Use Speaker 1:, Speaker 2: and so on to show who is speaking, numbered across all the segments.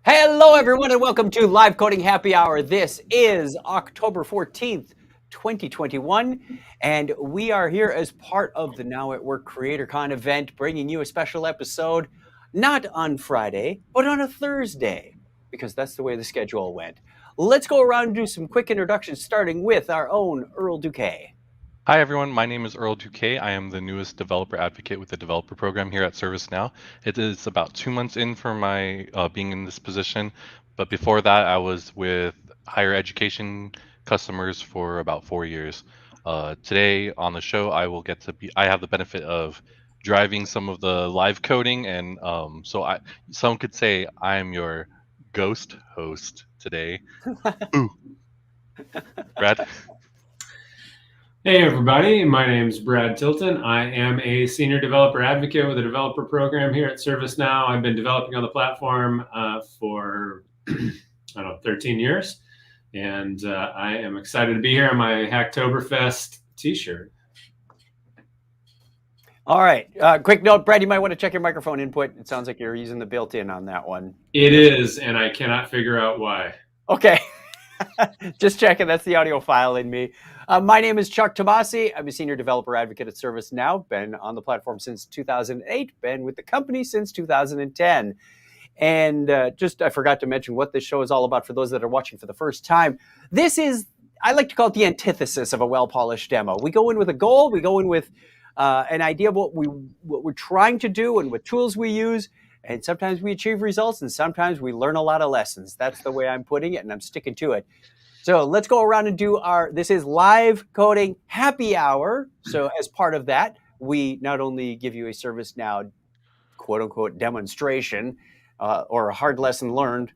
Speaker 1: Hello, everyone, and welcome to Live Coding Happy Hour. This is October 14th, 2021, and we are here as part of the Now at Work CreatorCon event, bringing you a special episode, not on Friday, but on a Thursday, because that's the way the schedule went. Let's go around and do some quick introductions, starting with our own Earl Duque.
Speaker 2: Hi, everyone. My name is Earl Duque. I am the newest developer advocate with the developer program here at ServiceNow. It is about 2 months in for my being in this position, but before that, I was with higher education customers for about 4 years. Today on the show, I have the benefit of driving some of the live coding, and some could say I am your ghost host today. Ooh, Brad.
Speaker 3: Hey everybody, my name is Brad Tilton. I am a senior developer advocate with a developer program here at ServiceNow. I've been developing on the platform for 13 years, and I am excited to be here in my Hacktoberfest t-shirt.
Speaker 1: All right. Quick note, Brad, you might want to check your microphone input. It sounds like you're using the built-in on that one.
Speaker 3: It is, and I cannot figure out why.
Speaker 1: Okay. Just checking. That's the audio file in me. My name is Chuck Tomasi. I'm a senior developer advocate at ServiceNow. Been on the platform since 2008. Been with the company since 2010. And I forgot to mention what this show is all about for those that are watching for the first time. This is, I like to call it the antithesis of a well-polished demo. We go in with a goal. We go in with an idea of what we're trying to do and what tools we use. And sometimes we achieve results, and sometimes we learn a lot of lessons. That's the way I'm putting it, and I'm sticking to it. So let's go around and do this is Live Coding Happy Hour. So as part of that, we not only give you a ServiceNow quote unquote demonstration or a hard lesson learned,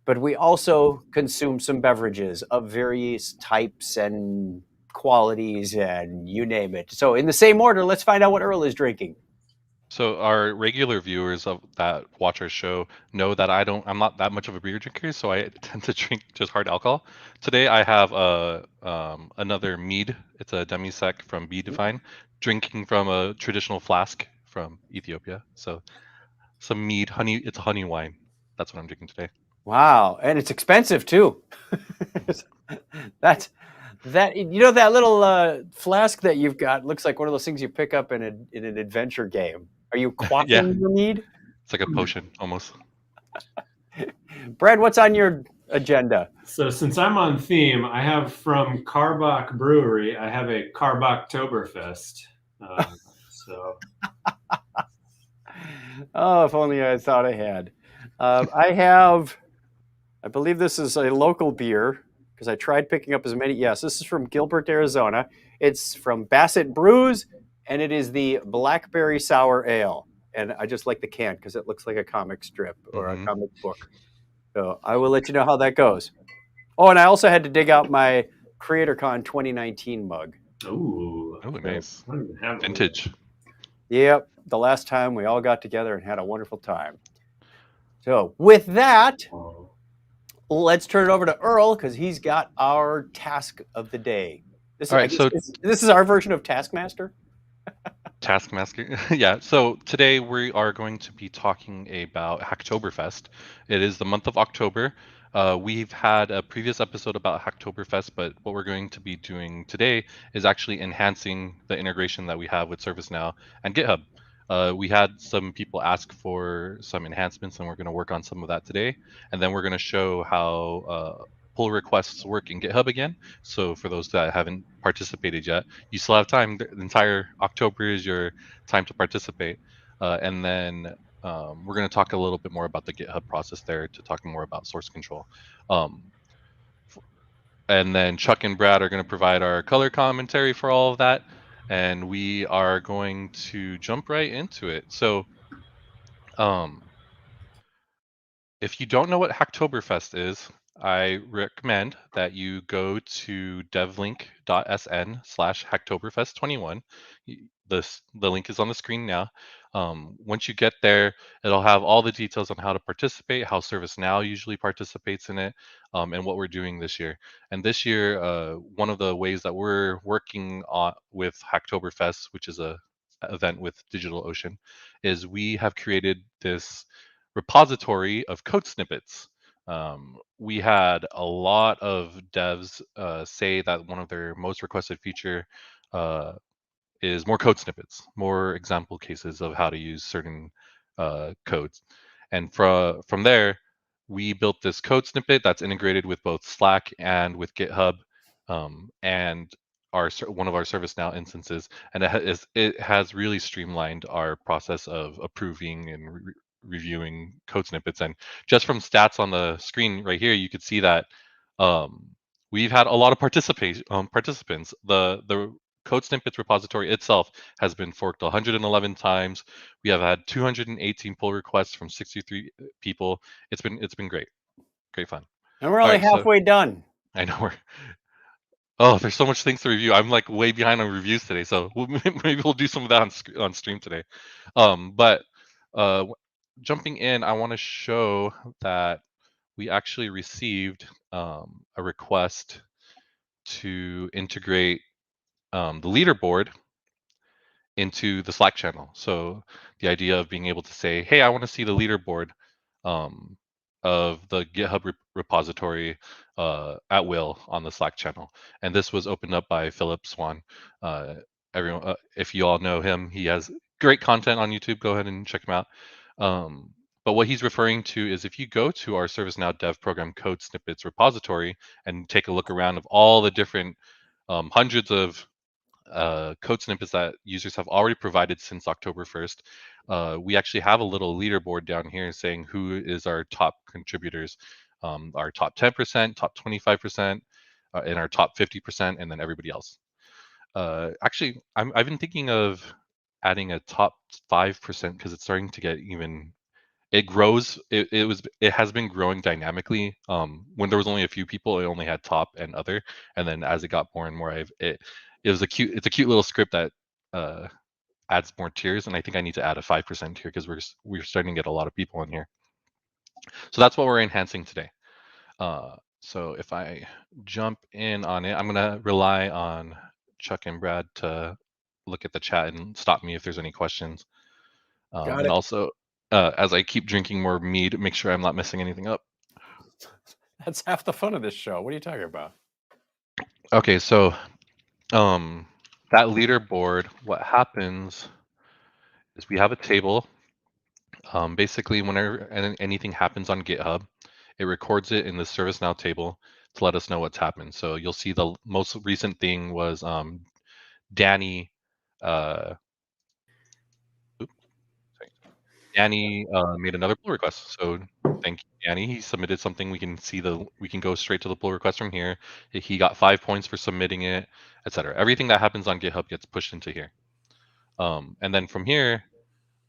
Speaker 1: but we also consume some beverages of various types and qualities and you name it. So in the same order, let's find out what Earl is drinking.
Speaker 2: So our regular viewers that watch our show know that I'm not that much of a beer drinker, so I tend to drink just hard alcohol. Today I have another mead. It's a demi-sec from Be Divine, drinking from a traditional flask from Ethiopia. So some mead, honey. It's a honey wine. That's what I'm drinking today.
Speaker 1: Wow, and it's expensive too. That that little flask that you've got looks like one of those things you pick up in an adventure game. Are you quaffing
Speaker 2: Yeah.
Speaker 1: your mead?
Speaker 2: It's like a potion almost.
Speaker 1: Brad, what's on your agenda?
Speaker 3: So since I'm on theme, I have from Karbach Brewery, I have a Hacktoberfest.
Speaker 1: Oh, if only I thought I had. I believe this is a local beer because I tried picking up as many. Yes, this is from Gilbert, Arizona. It's from Bassett Brews, and it is the Blackberry Sour Ale. And I just like the can because it looks like a comic strip or a comic book. So I will let you know how that goes. Oh, and I also had to dig out my CreatorCon 2019 mug.
Speaker 3: Ooh,
Speaker 2: nice. Vintage.
Speaker 1: Yep, the last time we all got together and had a wonderful time. So with that, let's turn it over to Earl because he's got our task of the day. This is our version of Taskmaster.
Speaker 2: Taskmaster. Yeah. So today we are going to be talking about Hacktoberfest. It is the month of October. We've had a previous episode about Hacktoberfest, but what we're going to be doing today is actually enhancing the integration that we have with ServiceNow and GitHub. We had some people ask for some enhancements, and we're going to work on some of that today. And then we're going to show how pull requests work in GitHub again. So for those that haven't participated yet, you still have time. The entire October is your time to participate. And then we're going to talk a little bit more about the GitHub process there to talk more about source control. And then Chuck and Brad are going to provide our color commentary for all of that. And we are going to jump right into it. So if you don't know what Hacktoberfest is, I recommend that you go to devlink.sn/Hacktoberfest21. The link is on the screen now. Once you get there, it'll have all the details on how to participate, how ServiceNow usually participates in it, and what we're doing this year. And this year, one of the ways that we're working on with Hacktoberfest, which is a event with DigitalOcean, is we have created this repository of code snippets. We had a lot of devs say that one of their most requested feature is more code snippets, more example cases of how to use certain codes. And from there, we built this code snippet that's integrated with both Slack and with GitHub, and one of our ServiceNow instances, and it has really streamlined our process of approving and reviewing code snippets. And just from stats on the screen right here, you could see that we've had a lot of participants. The code snippets repository itself has been forked 111 times. We have had 218 pull requests from 63 people. It's been great fun.
Speaker 1: And we're only halfway done.
Speaker 2: I know there's so much things to review. I'm like way behind on reviews today, so maybe we'll do some of that on stream today. But jumping in, I want to show that we actually received a request to integrate the leaderboard into the Slack channel. So the idea of being able to say, hey, I want to see the leaderboard of the GitHub repository at will on the Slack channel. And this was opened up by Philip Swan. Everyone, if you all know him, he has great content on YouTube. Go ahead and check him out. But what he's referring to is if you go to our ServiceNow Dev Program Code Snippets repository and take a look around of all the different hundreds of code snippets that users have already provided since October 1st, we actually have a little leaderboard down here saying who is our top contributors, our top 10%, top 25%, and our top 50%, and then everybody else. Actually, I've been thinking of adding a top 5% because it's starting to get even. It grows. It has been growing dynamically. When there was only a few people, it only had top and other, and then as it got more and more, it's a cute little script that adds more tiers, and I think I need to add a 5% tier because we're starting to get a lot of people in here. So that's what we're enhancing today. So if I jump in on it, I'm gonna rely on Chuck and Brad to look at the chat and stop me if there's any questions. And also, as I keep drinking more mead, make sure I'm not messing anything up.
Speaker 1: That's half the fun of this show. What are you talking about?
Speaker 2: Okay, so that leaderboard, what happens is we have a table. Basically, whenever anything happens on GitHub, it records it in the ServiceNow table to let us know what's happened. So you'll see the most recent thing was Danny. Danny made another pull request. So thank you, Danny. He submitted something. We can go straight to the pull request from here. He got 5 points for submitting it, etc. Everything that happens on GitHub gets pushed into here. And then from here,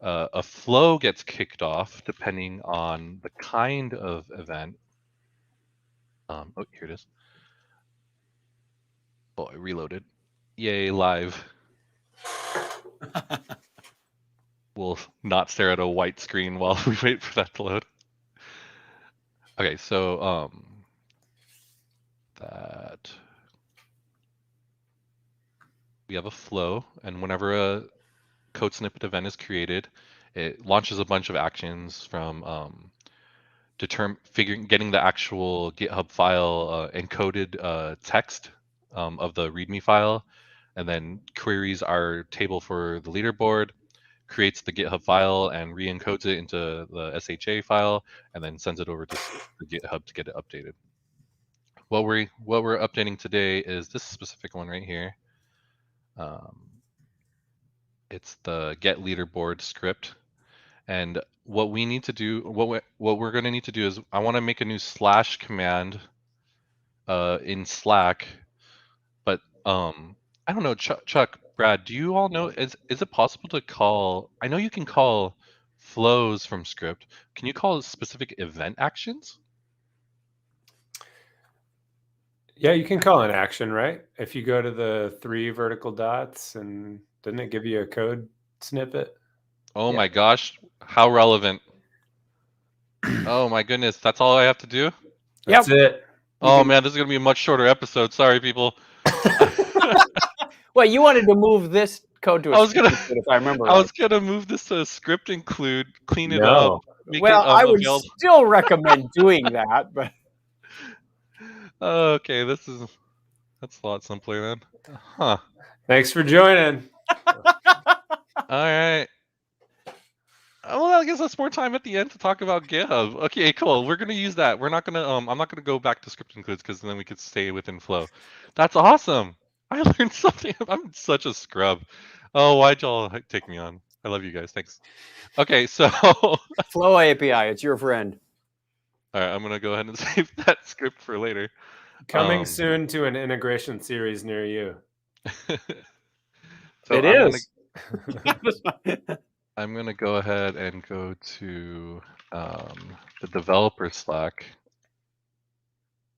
Speaker 2: a flow gets kicked off depending on the kind of event. Oh, here it is. Oh, I reloaded. Yay, live. We'll not stare at a white screen while we wait for that to load. Okay, so that we have a flow, and whenever a code snippet event is created, it launches a bunch of actions from getting the actual GitHub file encoded text of the README file, and then queries our table for the leaderboard, creates the GitHub file and re-encodes it into the SHA file, and then sends it over to GitHub to get it updated. What we're updating today is this specific one right here. It's the get leaderboard script, and what we need to do, what we're going to need to do is I want to make a new / command in Slack, but I don't know, Chuck, Brad, do you all know, is it possible to call, I know you can call flows from script. Can you call specific event actions?
Speaker 3: Yeah, you can call an action, right? If you go to the 3 vertical dots, and doesn't it give you a code snippet?
Speaker 2: Oh my gosh, how relevant. Oh my goodness, that's all I have to do?
Speaker 3: That's it.
Speaker 2: Oh man, this is going to be a much shorter episode. Sorry, people.
Speaker 1: Well, you wanted to move this code to
Speaker 2: I
Speaker 1: a
Speaker 2: was gonna,
Speaker 1: script if I remember
Speaker 2: I
Speaker 1: right.
Speaker 2: was gonna move this to a script include, clean it
Speaker 3: No.
Speaker 2: up, make
Speaker 1: Well,
Speaker 2: it
Speaker 1: I would
Speaker 2: available.
Speaker 1: still recommend doing that, but
Speaker 2: Okay, that's a lot simpler then. Huh.
Speaker 3: Thanks for joining.
Speaker 2: All right. Well, I guess that's more time at the end to talk about GitHub. Okay, cool. We're gonna use that. We're not gonna I'm not gonna go back to script includes because then we could stay within flow. That's awesome. I learned something. I'm such a scrub. Oh, why'd y'all take me on? I love you guys. Thanks. Okay, so
Speaker 1: Flow API, it's your friend.
Speaker 2: all right, I'm gonna go ahead and save that script for later.
Speaker 3: Coming soon to an integration series near you.
Speaker 2: So
Speaker 1: It
Speaker 2: I'm
Speaker 1: is.
Speaker 2: gonna go ahead and go to the developer Slack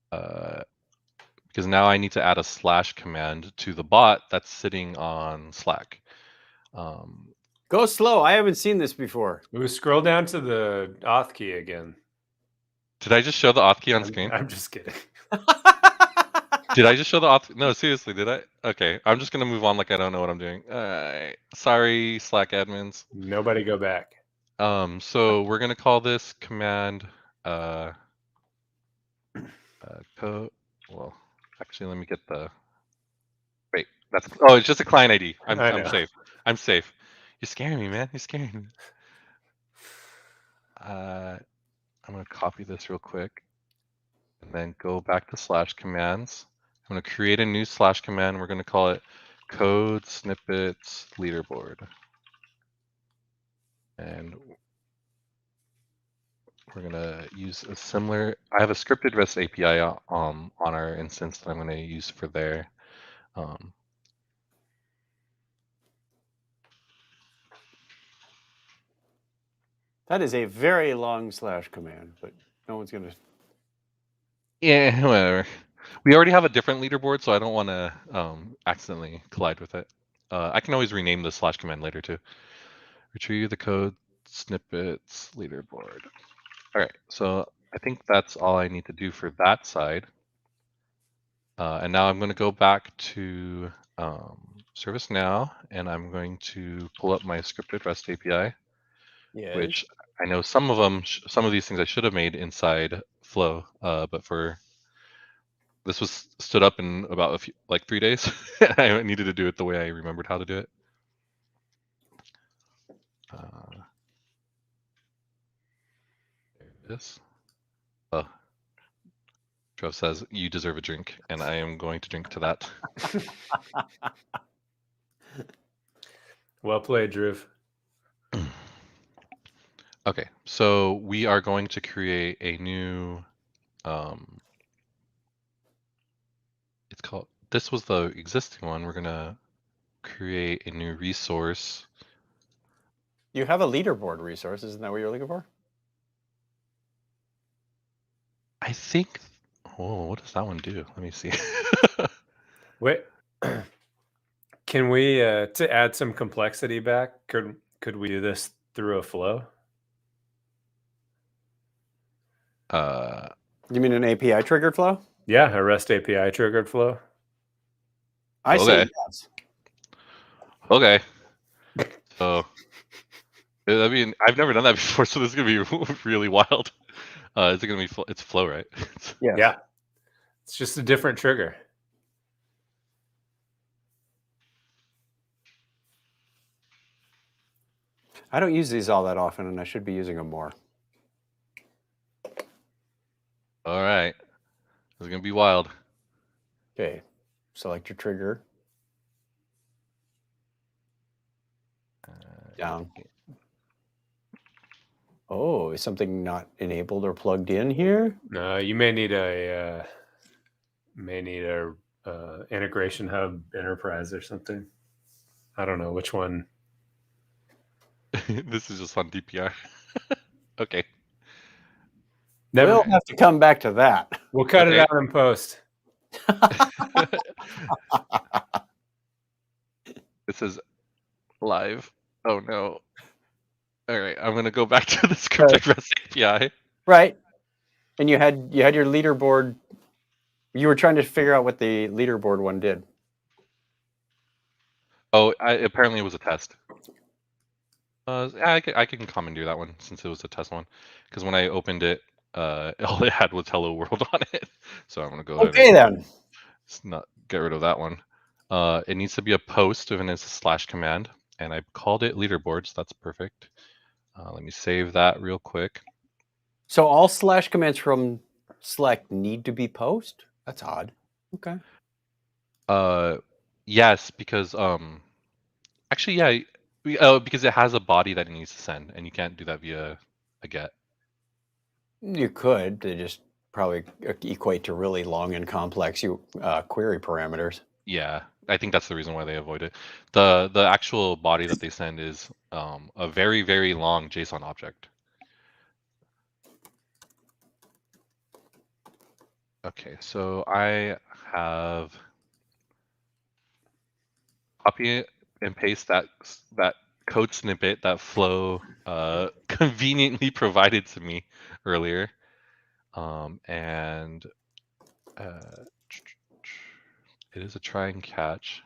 Speaker 2: because now I need to add a / command to the bot that's sitting on Slack.
Speaker 1: Go slow. I haven't seen this before.
Speaker 3: Ooh, scroll down to the auth key again.
Speaker 2: Did I just show the auth key on screen?
Speaker 3: I'm just kidding.
Speaker 2: Did I just show the auth? No, seriously, did I? Okay, I'm just gonna move on like I don't know what I'm doing. Sorry, Slack admins.
Speaker 3: Nobody go back.
Speaker 2: So we're gonna call this command code. Well, actually, let me get the. Wait, that's. Oh, it's just a client ID. I'm safe. I'm safe. You're scaring me, man. You're scaring me. I'm gonna copy this real quick, and then go back to / commands. I'm gonna create a new / command. We're gonna call it code snippets leaderboard, and we're gonna use a similar. I have a scripted REST API on our instance that I'm gonna use for there.
Speaker 1: That is a very long / command, but no one's gonna.
Speaker 2: Yeah, whatever. We already have a different leaderboard, so I don't want to accidentally collide with it. I can always rename the / command later too. Retrieve the code snippets leaderboard. All right, so I think that's all I need to do for that side. And now I'm going to go back to ServiceNow, and I'm going to pull up my scripted REST API, which I know some of these things I should have made inside Flow, but this was stood up in about 3 days. I needed to do it the way I remembered how to do it. There it is. Trev says, you deserve a drink, and I am going to drink to that.
Speaker 3: Well played, Drew.
Speaker 2: Okay, so we are going to create a new, it's called, this was the existing one. We're gonna create a new resource.
Speaker 1: You have a leaderboard resource, isn't that what you're looking for?
Speaker 2: I think, oh, what does that one do? Let me see.
Speaker 3: Wait, can we, to add some complexity back, could we do this through a flow?
Speaker 1: You mean an API triggered flow?
Speaker 3: Yeah, a REST API triggered flow.
Speaker 1: I say yes.
Speaker 2: Okay. So, I mean, I've never done that before, so this is gonna be really wild. Is it gonna be? It's flow, right?
Speaker 3: Yeah. It's just a different trigger.
Speaker 1: I don't use these all that often, and I should be using them more.
Speaker 2: All right. This is gonna be wild.
Speaker 1: Okay. Select your trigger. Down. Oh, is something not enabled or plugged in here?
Speaker 3: No, you may need a integration hub enterprise or something. I don't know which one.
Speaker 2: This is just on DPR. Okay.
Speaker 1: We'll have to come back to that.
Speaker 3: We'll cut it out in post.
Speaker 2: This is live. Oh no. All right, I'm gonna go back to the scripted REST API.
Speaker 1: Right. And you had your leaderboard. You were trying to figure out what the leaderboard one did.
Speaker 2: Oh, apparently it was a test. I can commandeer that one since it was a test one, because when I opened it, all it had was "Hello World" on it. So I'm gonna go ahead
Speaker 1: Okay,
Speaker 2: and
Speaker 1: then.
Speaker 2: not get rid of that one. It needs to be a post, and it's a slash command, and I called it leaderboard, so that's perfect. Let me save that real quick.
Speaker 1: So all slash commands from Select need to be post? That's odd. Okay.
Speaker 2: Yes, because actually, yeah, because it has a body that it needs to send, and you can't do that via a get.
Speaker 1: You could. They just probably equate to really long and complex query parameters.
Speaker 2: Yeah, I think that's the reason why they avoid it. The actual body that they send is a very, very long JSON object. Okay, so I have copy and paste that code snippet that Flo conveniently provided to me earlier, and it is a try and catch.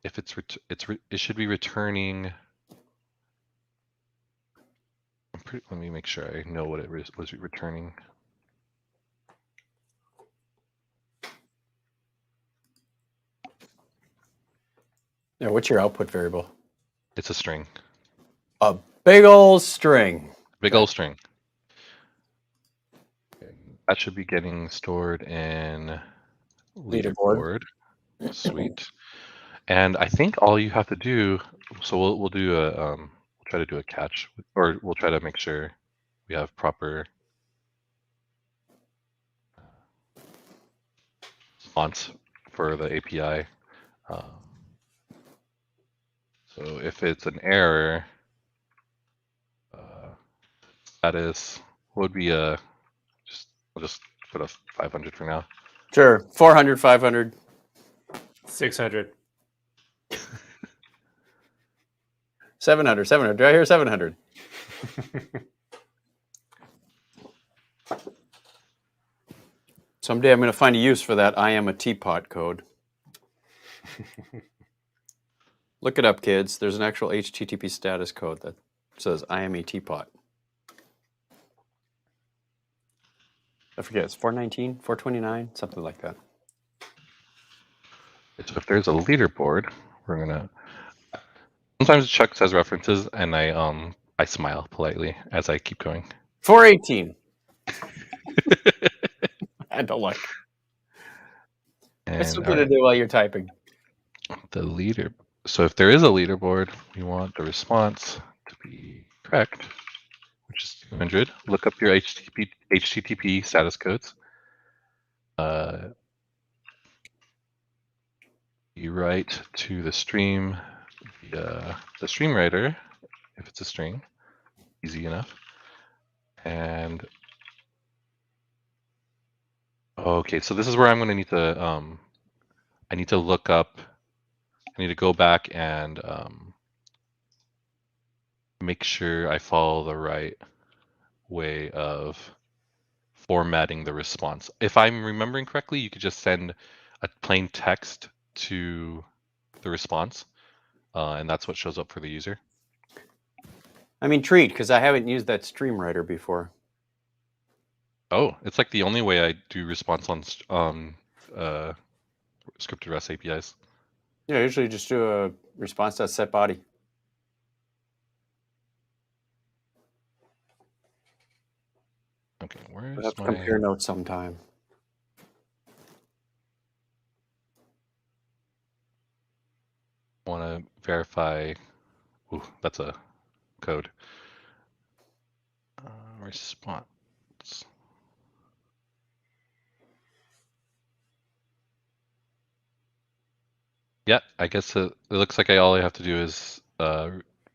Speaker 2: If it should be returning. Let me make sure I know what it was returning.
Speaker 1: Now, what's your output variable?
Speaker 2: It's a string.
Speaker 1: A big old string.
Speaker 2: Big old string. That should be getting stored in leaderboard. Sweet. And I think all you have to do, so we'll do a we'll try to do a catch, or we'll try to make sure we have proper response for the API. So if it's an error, status would be I'll just put a 500 for now.
Speaker 1: Sure. 400, 500.
Speaker 3: 600.
Speaker 1: 700, 700. Do I hear 700? Someday I'm going to find a use for that I am a teapot code. Look it up, kids. There's an actual HTTP status code that says I am a teapot. I forget, it's 419, 429, something like that.
Speaker 2: So if there's a leaderboard, we're gonna. Sometimes Chuck says references, and I smile politely as I keep going.
Speaker 1: 418. I had to look. It's something to do while you're typing.
Speaker 2: The leader. So if there is a leaderboard, we want the response to be correct, which is 200. Look up your HTTP status codes. You write to the stream via the stream writer if it's a string. Easy enough. And okay, so this is where I'm going to need to I need to look up. I need to go back and make sure I follow the right way of formatting the response. If I'm remembering correctly, you could just send a plain text to the response, and that's what shows up for the user.
Speaker 1: I'm intrigued because I haven't used that stream writer before.
Speaker 2: Oh, it's like the only way I do response on scripted REST APIs.
Speaker 1: Yeah, I usually just do a response.setBody.
Speaker 2: Okay, where's
Speaker 1: We'll have to
Speaker 2: my
Speaker 1: compare notes sometime.
Speaker 2: want to verify? Ooh, that's a code. Response. Yeah, I guess it looks like all I have to do is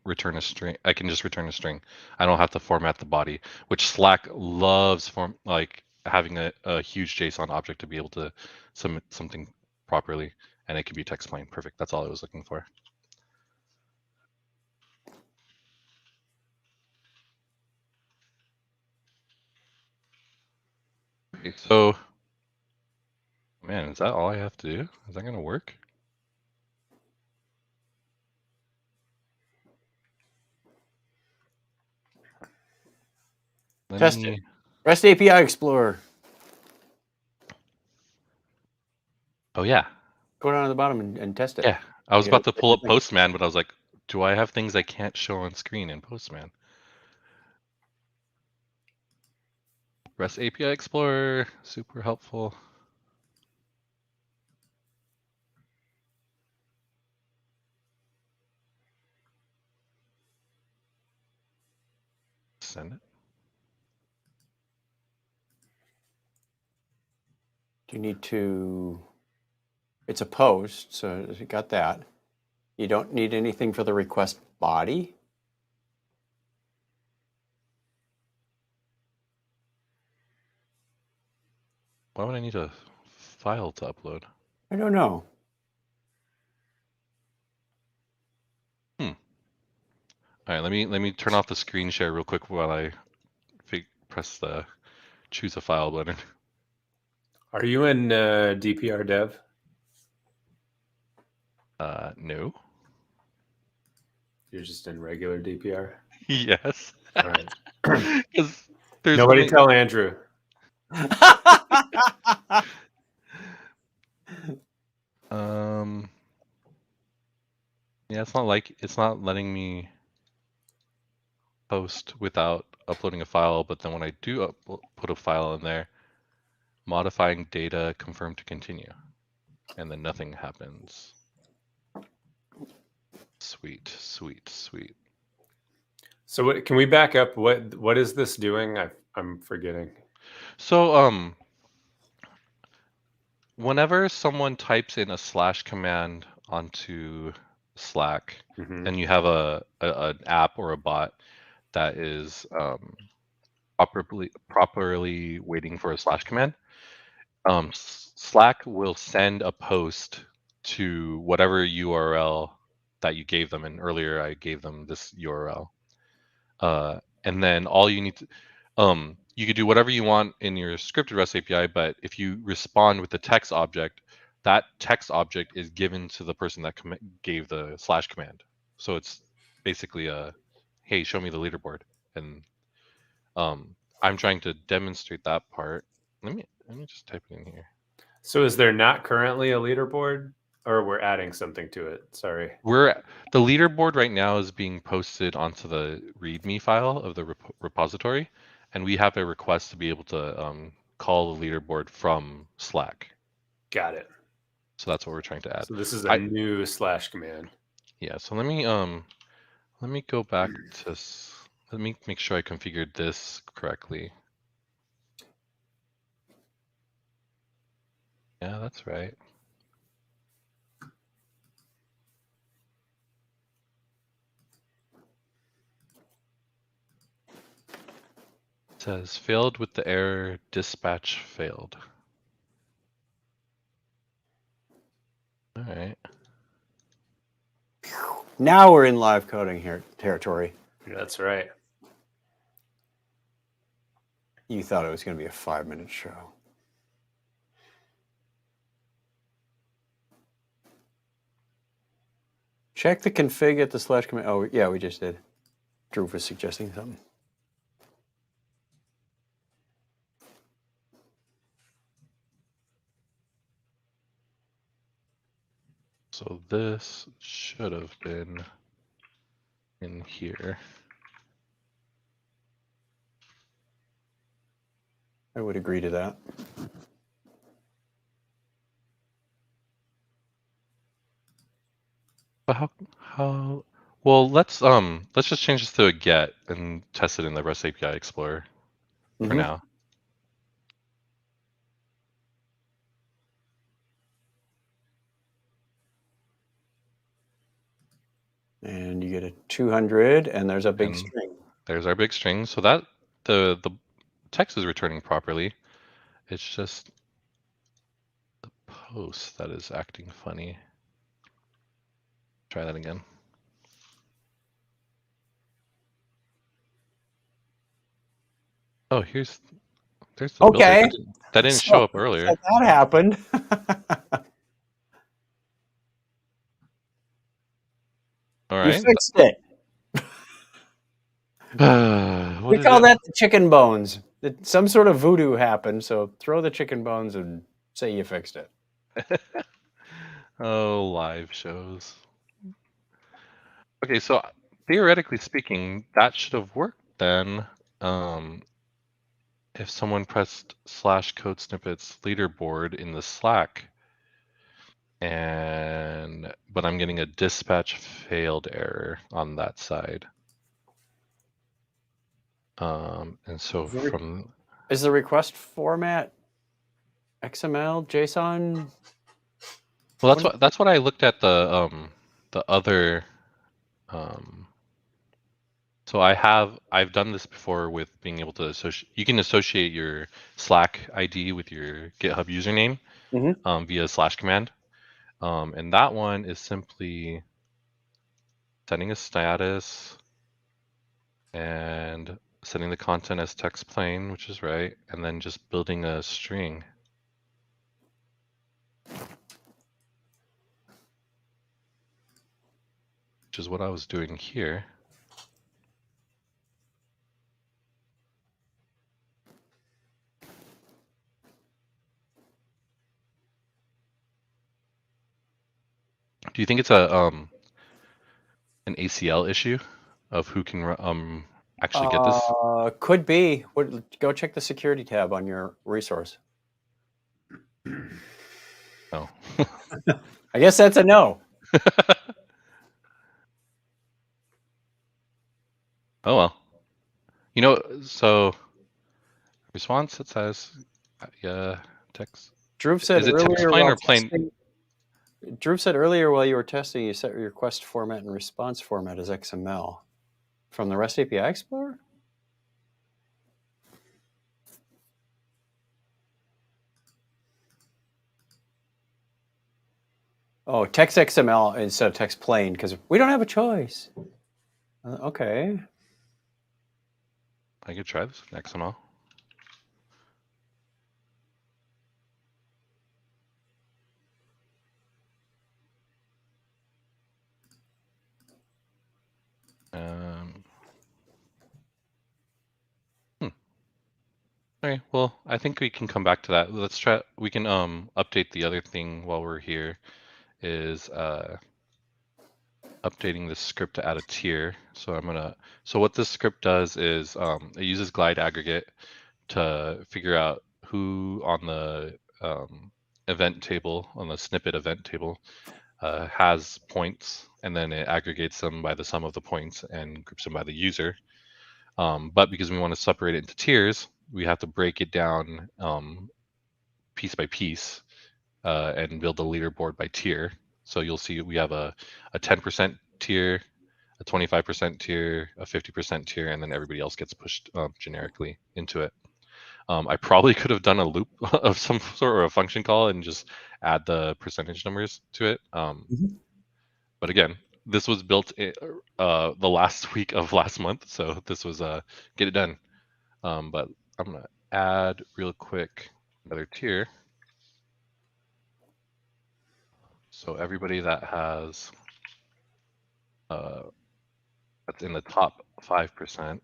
Speaker 2: return a string. I can just return a string. I don't have to format the body, which Slack loves having a huge JSON object to be able to submit something properly, and it can be text plain. Perfect. That's all I was looking for. Okay, so man, Is that all I have to do? Is that going to work?
Speaker 1: Test it. REST API Explorer.
Speaker 2: Oh, yeah.
Speaker 1: Go down to the bottom and test it.
Speaker 2: Yeah. I was about to pull up Postman, but I was like, do I have things I can't show on screen in Postman? REST API Explorer, super helpful. Send it.
Speaker 1: You need to, it's a post, so you got that. You don't need anything for the request body.
Speaker 2: Why would I need a file to upload?
Speaker 1: I don't know.
Speaker 2: All right, let me turn off the screen share real quick while I press the choose a file button.
Speaker 3: Are you in DPR dev?
Speaker 2: No.
Speaker 3: You're just in regular DPR?
Speaker 2: Yes.
Speaker 3: All right.
Speaker 2: There's
Speaker 3: Nobody tell Andrew.
Speaker 2: Yeah, it's not letting me post without uploading a file, but then when I do put a file in there, modifying data, confirm to continue, and then nothing happens. Sweet.
Speaker 3: So can we back up? What is this doing? I'm forgetting.
Speaker 2: So whenever someone types in a / command onto Slack, and you have an app or a bot that is properly waiting for a / command, Slack will send a post to whatever URL that you gave them. And earlier I gave them this URL. And then all you need to, you could do whatever you want in your scripted REST API, but if you respond with the text object, that text object is given to the person that gave the / command. So it's basically hey, show me the leaderboard. And I'm trying to demonstrate that part. Let me just type it in here.
Speaker 3: So is there not currently a leaderboard, or we're adding something to it? Sorry.
Speaker 2: The leaderboard right now is being posted onto the README file of the repository, and we have a request to be able to call the leaderboard from Slack.
Speaker 3: Got it.
Speaker 2: So that's what we're trying to add.
Speaker 3: So this is a new / command.
Speaker 2: Yeah. So let me go back to. Let me make sure I configured this correctly. Yeah, that's right. It says failed with the error dispatch failed. All right.
Speaker 1: Now we're in live coding here territory.
Speaker 3: That's right.
Speaker 1: You thought it was going to be a 5-minute show. Check the config at the / command. Oh, yeah, we just did. Drew was suggesting something.
Speaker 2: So this should have been in here.
Speaker 1: I would agree to that.
Speaker 2: But how well, let's just change this to a get and test it in the REST API Explorer for now.
Speaker 1: And you get a 200, and there's a big string.
Speaker 2: There's our big string. So that the text is returning properly. It's just the post that is acting funny. Try that again. Oh, there's the
Speaker 1: okay.
Speaker 2: builder. That didn't show up earlier.
Speaker 1: So that happened.
Speaker 2: All
Speaker 1: You
Speaker 2: right.
Speaker 1: fixed it.
Speaker 2: What
Speaker 1: We
Speaker 2: is
Speaker 1: call
Speaker 2: it?
Speaker 1: that the chicken bones. Some sort of voodoo happened, so throw the chicken bones and say you fixed it.
Speaker 2: Oh, live shows. Okay, so theoretically speaking, that should have worked then. If someone pressed /code snippets leaderboard in the Slack, but I'm getting a dispatch failed error on that side. And so from
Speaker 1: Is the request format XML, JSON?
Speaker 2: well, that's what I looked at the other so I've done this before with being able to you can associate your Slack ID with your GitHub username via / command. And that one is simply setting a status and setting the content as text plain, which is right, and then just building a string. Which is what I was doing here. Do you think it's an ACL issue of who can actually get this?
Speaker 1: Could be. Go check the security tab on your resource.
Speaker 2: Oh.
Speaker 1: I guess that's a no.
Speaker 2: Oh well. You know, so response it says text.
Speaker 1: Drew said
Speaker 2: Is it text
Speaker 1: earlier
Speaker 2: plain
Speaker 1: while
Speaker 2: or plain?
Speaker 1: testing. Drew said earlier while you were testing, you set your request format and response format as XML from the REST API Explorer. Oh, text XML instead of text plain because we don't have a choice. Okay.
Speaker 2: I could try this with XML. Okay, well, I think we can come back to that. Let's try. We can update the other thing while we're here. Is updating the script to add a tier. So So what this script does is it uses glide aggregate to figure out who on the event table, on the snippet event table, has points, and then it aggregates them by the sum of the points and groups them by the user. But because we want to separate it into tiers, we have to break it down piece by piece and build a leaderboard by tier. So you'll see we have a 10% tier, a 25% tier, a 50% tier, and then everybody else gets pushed generically into it. I probably could have done a loop of some sort or a function call and just add the percentage numbers to it. But again, this was built the last week of last month, so this was get it done. But I'm gonna add real quick another tier. So everybody that has that's in the top 5%.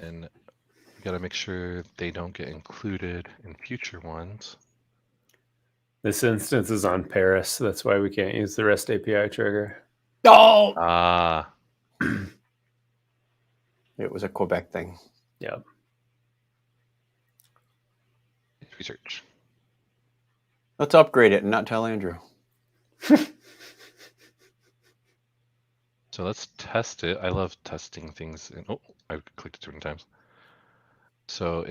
Speaker 2: And we got to make sure they don't get included in future ones.
Speaker 3: This instance is on Paris. That's why we can't use the REST API trigger.
Speaker 1: Oh! It was a Quebec thing.
Speaker 3: Yep.
Speaker 2: Research.
Speaker 1: Let's upgrade it and not tell Andrew.
Speaker 2: So let's test it. I love testing things. Oh, I clicked it too many times. So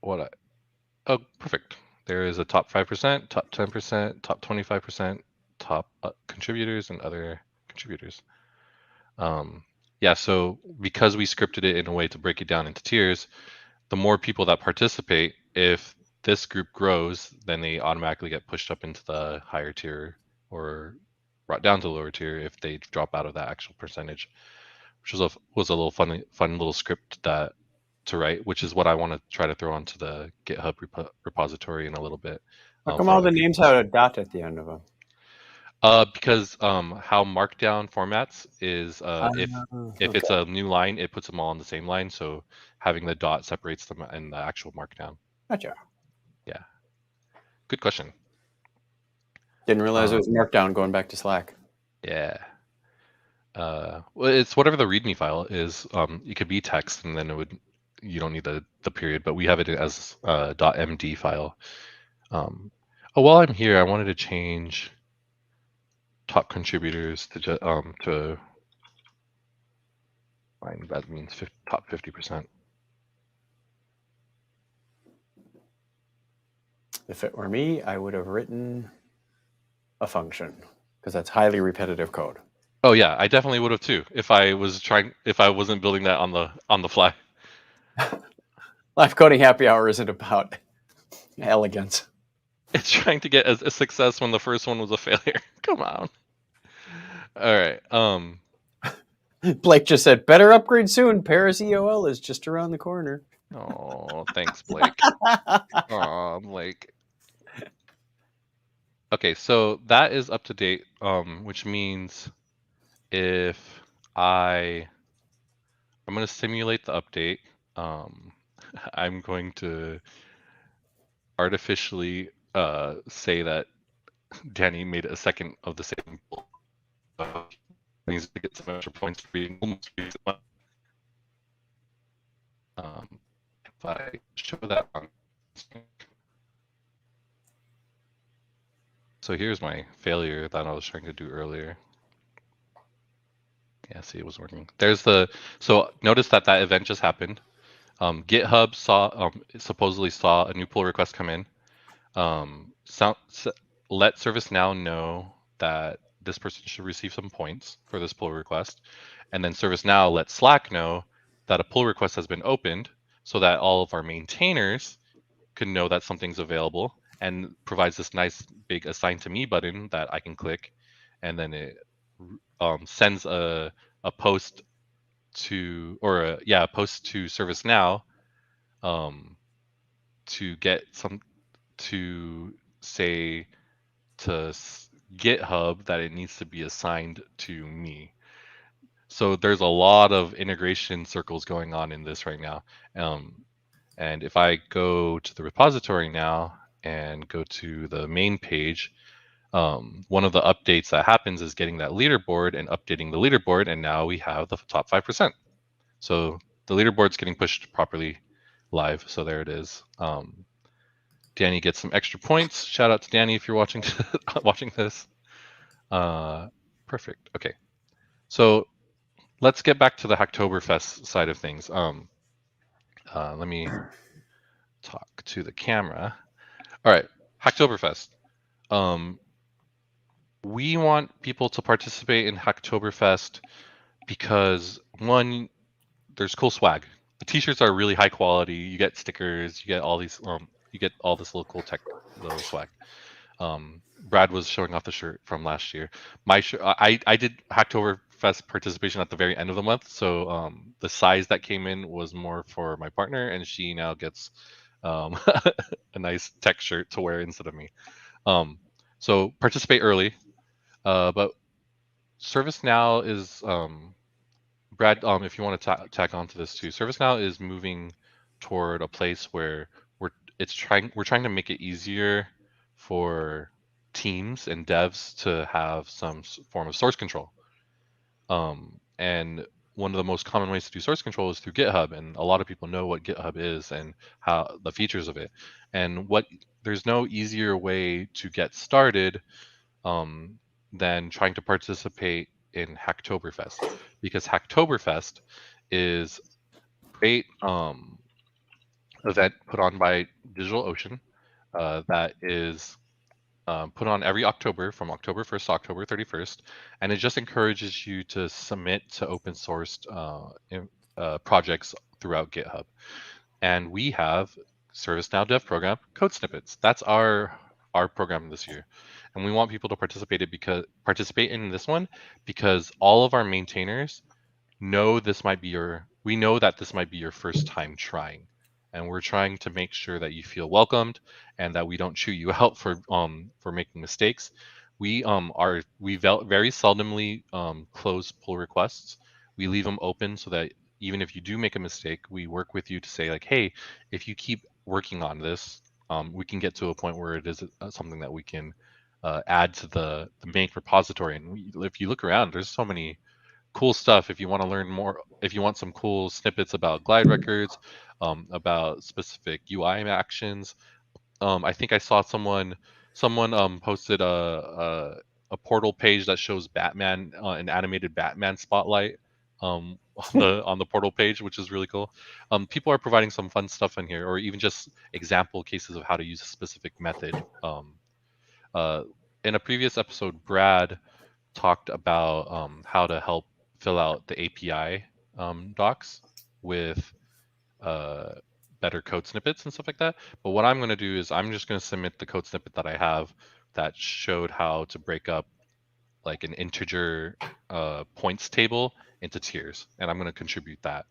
Speaker 2: oh, perfect. There is a top 5%, top 10%, top 25%, top contributors, and other contributors. Yeah, so because we scripted it in a way to break it down into tiers, the more people that participate, if this group grows, then they automatically get pushed up into the higher tier or brought down to lower tier if they drop out of that actual percentage, which was a little fun little script to write, which is what I want to try to throw onto the GitHub repository in a little bit.
Speaker 1: How come
Speaker 2: for
Speaker 1: all
Speaker 2: other
Speaker 1: the names
Speaker 2: people.
Speaker 1: have a dot at the end of them?
Speaker 2: Because how Markdown formats is if it's a new line, it puts them all on the same line. So having the dot separates them in the actual Markdown.
Speaker 1: Gotcha.
Speaker 2: Yeah. Good question.
Speaker 1: Didn't realize it was Markdown going back to Slack.
Speaker 2: Yeah. Well, it's whatever the README file is. It could be text, and then you don't need the period, but we have it as a .md file. While I'm here, I wanted to change top contributors to fine. That means top 50%.
Speaker 1: If it were me, I would have written a function because that's highly repetitive code.
Speaker 2: Oh yeah, I definitely would have too if I wasn't building that on the fly.
Speaker 1: Live coding happy hour isn't about elegance.
Speaker 2: It's trying to get a success when the first one was a failure. Come on. All right.
Speaker 1: Blake just said, better upgrade soon. Paris EOL is just around the corner.
Speaker 2: Oh, thanks, Blake. Oh, Blake. Okay, so that is up to date, which means if I'm going to simulate the update, I'm going to artificially say that Danny made a second of the same. Needs to get some extra points for being almost. If I show that on. So here's my failure that I was trying to do earlier. Yeah, see, it was working. So notice that event just happened. GitHub supposedly saw a new pull request come in. Let ServiceNow know that this person should receive some points for this pull request, and then ServiceNow let Slack know that a pull request has been opened, so that all of our maintainers can know that something's available, and provides this nice big assign to me button that I can click, and then it sends a post to ServiceNow to get some to say to GitHub that it needs to be assigned to me. So there's a lot of integration circles going on in this right now. And if I go to the repository now and go to the main page, one of the updates that happens is getting that leaderboard and updating the leaderboard, and now we have the top 5%. So the leaderboard's getting pushed properly live. So there it is. Danny gets some extra points. Shout out to Danny if you're watching watching this. Perfect. Okay. So let's get back to the Hacktoberfest side of things. Let me talk to the camera. All right, Hacktoberfest. We want people to participate in Hacktoberfest because one, there's cool swag. The t-shirts are really high quality. You get stickers. You get all these. You get all this little cool tech, little swag. Brad was showing off the shirt from last year. My shirt, I did Hacktoberfest participation at the very end of the month, so the size that came in was more for my partner, and she now gets a nice tech shirt to wear instead of me. So participate early, but ServiceNow is Brad. If you want to tack onto this too, ServiceNow is moving toward a place where we're trying to make it easier for teams and devs to have some form of source control. And one of the most common ways to do source control is through GitHub, and a lot of people know what GitHub is and how the features of it. And there's no easier way to get started than trying to participate in Hacktoberfest, because Hacktoberfest is a great event put on by DigitalOcean that is put on every October from October 1st to October 31st, and it just encourages you to submit to open sourced projects throughout GitHub. And we have ServiceNow Dev Program code snippets. That's our our program this year, and we want people to participate in this one because all of our maintainers know we know that this might be your first time trying, and we're trying to make sure that you feel welcomed and that we don't chew you out for making mistakes. We very seldomly close pull requests. We leave them open so that even if you do make a mistake, we work with you to say like, hey, if you keep working on this, we can get to a point where it is something that we can add to the main repository. And if you look around, there's so many cool stuff. If you want to learn more, if you want some cool snippets about glide records, about specific UI actions, I think I saw someone posted a portal page that shows Batman, an animated Batman spotlight on the portal page, which is really cool. People are providing some fun stuff in here, or even just example cases of how to use a specific method. Uh, in a previous episode, Brad talked about how to help fill out the API docs with better code snippets and stuff like that. But what I'm going to do is I'm just going to submit the code snippet that I have that showed how to break up like an integer points table into tiers, and I'm going to contribute that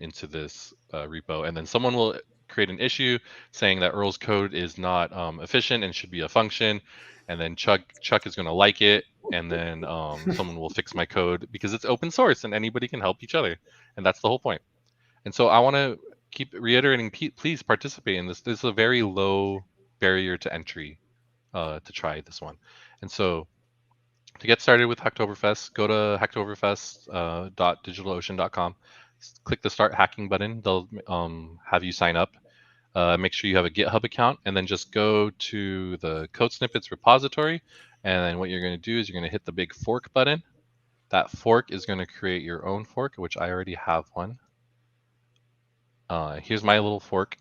Speaker 2: into this repo, and then someone will create an issue saying that Earl's code is not efficient and should be a function, and then Chuck is going to like it, and then someone will fix my code because it's open source and anybody can help each other, and that's the whole point. And so I want to keep reiterating, please participate in this. This is a very low barrier to entry to try this one. And so to get started with Hacktoberfest, go to hacktoberfest.digitalocean.com. Click the Start Hacking button. They'll have you sign up. Make sure you have a GitHub account, and then just go to the code snippets repository. And then what you're going to do is you're going to hit the big fork button. That fork is going to create your own fork, which I already have one. Here's my little fork.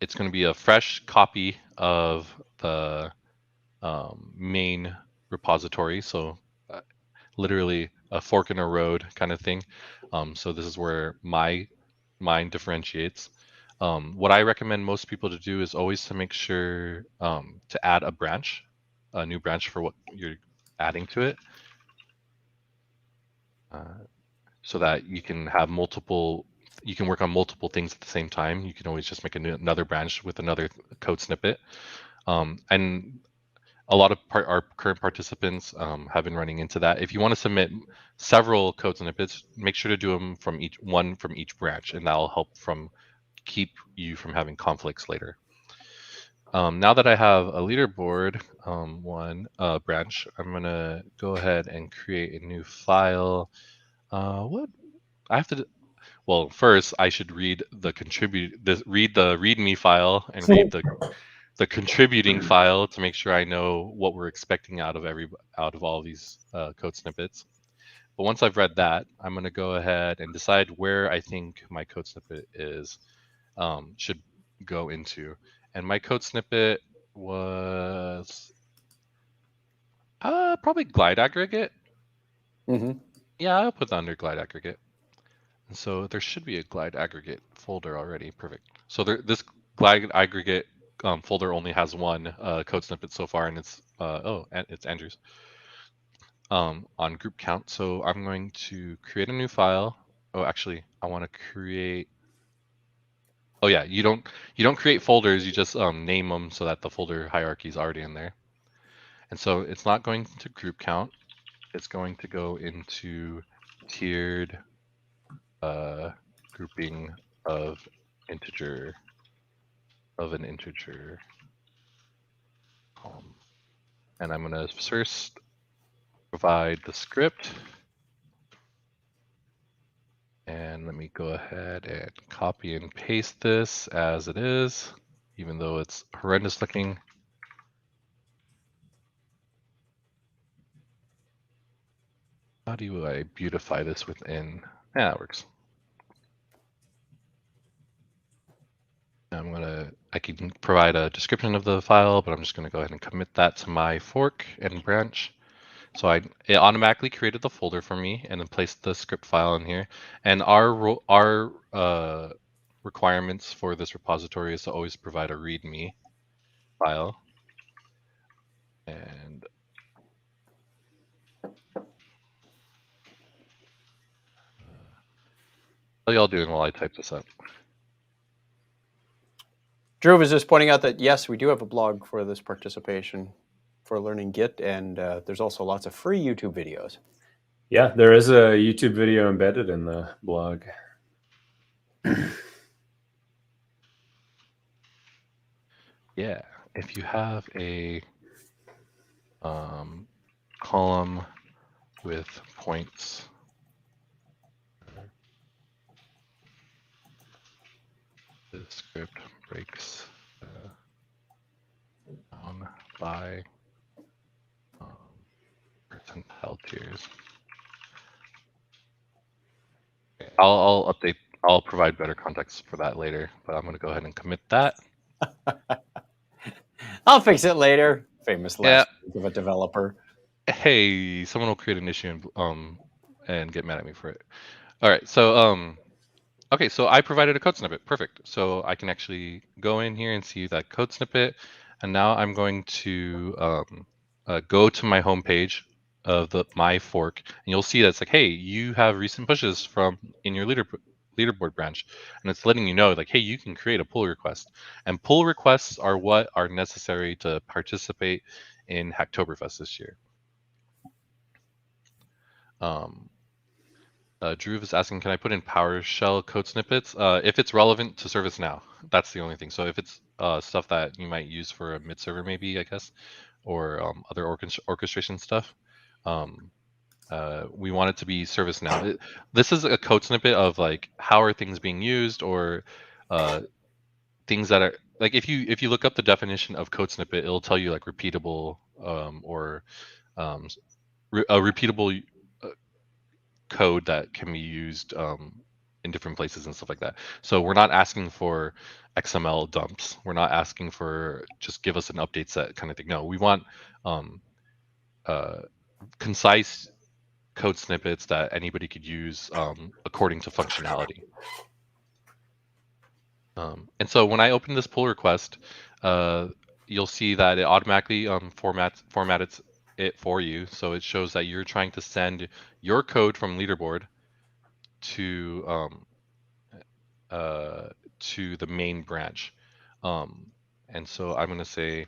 Speaker 2: It's going to be a fresh copy of the main repository, so literally a fork in a road kind of thing. So this is where mine differentiates. What I recommend most people to do is always to make sure to add a new branch for what you're adding to it, so that you can have you can work on multiple things at the same time. You can always just make another branch with another code snippet. And a lot of our current participants have been running into that. If you want to submit several code snippets, make sure to do them from each branch, and that'll help keep you from having conflicts later. Now that I have a leaderboard branch, I'm gonna go ahead and create a new file. What I have to well, first I should read the README file and read the contributing file to make sure I know what we're expecting out of all these code snippets. But once I've read that, I'm going to go ahead and decide where I think my code snippet should go into. And my code snippet was probably glide aggregate.
Speaker 1: Mm-hmm.
Speaker 2: Yeah, I'll put that under glide aggregate. And so there should be a glide aggregate folder already. Perfect. So this glide aggregate folder only has one code snippet so far, and it's it's Andrew's on group count. So I'm going to create a new file. Oh, actually, I want to create. Oh yeah, you don't create folders. You just name them so that the folder hierarchy is already in there. And so it's not going to group count. It's going to go into tiered grouping of an integer. And I'm going to first provide the script. And let me go ahead and copy and paste this as it is, even though it's horrendous looking. How do I beautify this within? Yeah, it works. I can provide a description of the file, but I'm just going to go ahead and commit that to my fork and branch. So it automatically created the folder for me and then placed the script file in here. And our requirements for this repository is to always provide a README. file. And how y'all doing while I type this up?
Speaker 1: Drew was just pointing out that, yes, we do have a blog for this participation for learning Git, and there's also lots of free YouTube videos.
Speaker 3: Yeah, there is a YouTube video embedded in the blog.
Speaker 2: Yeah, if you have a column with points, the script breaks down by percentile tiers. Okay, I'll update. I'll provide better context for that later, but I'm going to go ahead and commit that.
Speaker 1: I'll fix it later. Famous
Speaker 2: Yeah.
Speaker 1: last week of a developer.
Speaker 2: Hey, someone will create an issue and get mad at me for it. All right, so okay, so I provided a code snippet. Perfect. So I can actually go in here and see that code snippet, and now I'm going to go to my home page of my fork, and you'll see that it's like, hey, you have recent pushes from in your leaderboard branch, and it's letting you know like, hey, you can create a pull request, and pull requests are what are necessary to participate in Hacktoberfest this year. Drew is asking, can I put in PowerShell code snippets? If it's relevant to ServiceNow, that's the only thing. So if it's stuff that you might use for a mid-server, maybe, I guess, or other orchestration stuff, we want it to be ServiceNow. This is a code snippet of like, how are things being used, or things that are like, if you look up the definition of code snippet, it'll tell you like repeatable or a repeatable code that can be used in different places and stuff like that. So we're not asking for XML dumps. We're not asking for just give us an update set kind of thing. No, we want concise code snippets that anybody could use according to functionality. And so when I open this pull request, you'll see that it automatically formats it for you. So it shows that you're trying to send your code from leaderboard to the main branch. And so I'm going to say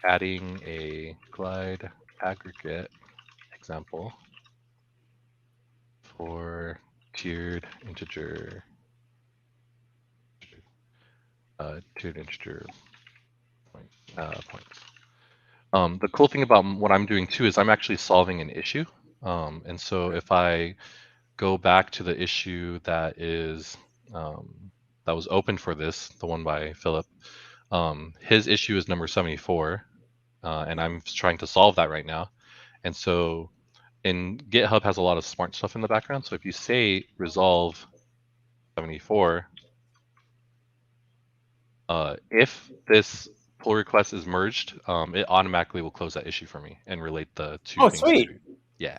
Speaker 2: adding a glide aggregate example for tiered integer points. The cool thing about what I'm doing too is I'm actually solving an issue. And so if I go back to the issue that is that was open for this, the one by Philip, his issue is number 74, and I'm trying to solve that right now. And so in GitHub has a lot of smart stuff in the background. So if you say resolve 74, if this pull request is merged, it automatically will close that issue for me and relate the two things.
Speaker 1: Oh, sweet.
Speaker 2: Yeah.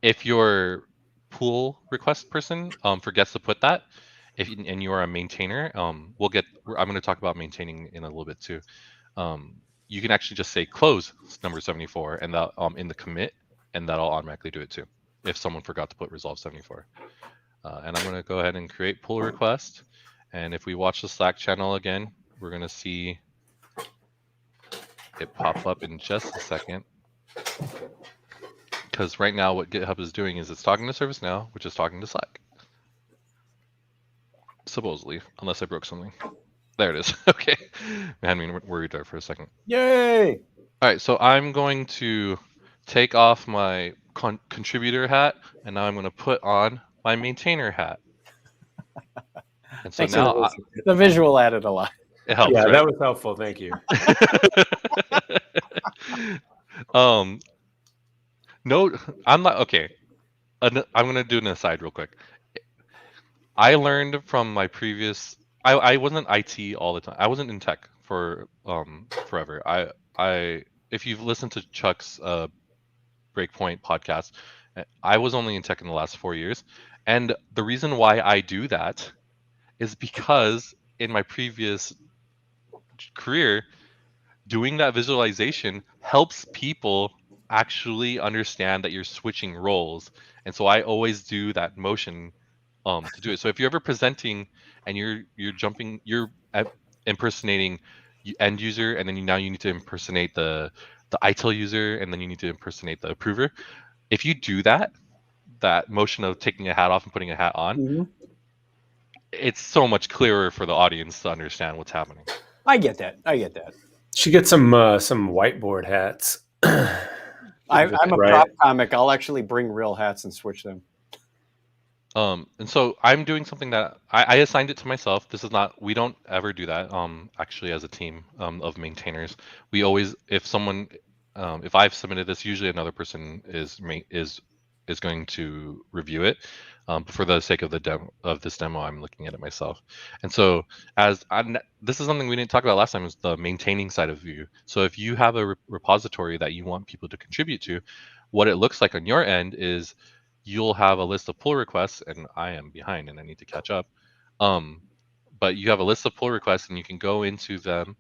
Speaker 2: If your pull request person forgets to put that, and you are a maintainer, I'm going to talk about maintaining in a little bit too. You can actually just say close number 74 and that in the commit, and that'll automatically do it too if someone forgot to put resolve 74. And I'm going to go ahead and create pull request. And if we watch the Slack channel again, we're going to see it pop up in just a second. Because right now what GitHub is doing is it's talking to ServiceNow, which is talking to Slack. Supposedly, unless I broke something. There it is. Okay. I had me worried there for a second.
Speaker 1: Yay!
Speaker 2: All right, so I'm going to take off my contributor hat, and now I'm going to put on my maintainer hat. And so now
Speaker 1: the visual added a lot.
Speaker 2: It helps,
Speaker 3: yeah,
Speaker 2: right?
Speaker 3: That was helpful. Thank you.
Speaker 2: No, I'm not okay. I'm gonna do an aside real quick. I learned from my previous. I wasn't IT all the time. I wasn't in tech for forever. If you've listened to Chuck's Breakpoint podcast, I was only in tech in the last 4 years, and the reason why I do that is because in my previous career, doing that visualization helps people actually understand that you're switching roles. And so I always do that motion to do it. So if you're ever presenting and you're impersonating end user, and then now you need to impersonate the ITIL user, and then you need to impersonate the approver. If you do that motion of taking a hat off and putting a hat on, it's so much clearer for the audience to understand what's happening.
Speaker 1: I get that.
Speaker 3: Should get some whiteboard hats.
Speaker 1: I'm a prop comic. I'll actually bring real hats and switch them.
Speaker 2: And so I'm doing something that I assigned it to myself. We don't ever do that. Actually, as a team of maintainers, we always, if I've submitted this, usually another person is going to review it. But for the sake of this demo, I'm looking at it myself. And so this is something we didn't talk about last time, is the maintaining side of Vue. So if you have a repository that you want people to contribute to, what it looks like on your end is you'll have a list of pull requests, and I am behind and I need to catch up. But you have a list of pull requests, and you can go into them.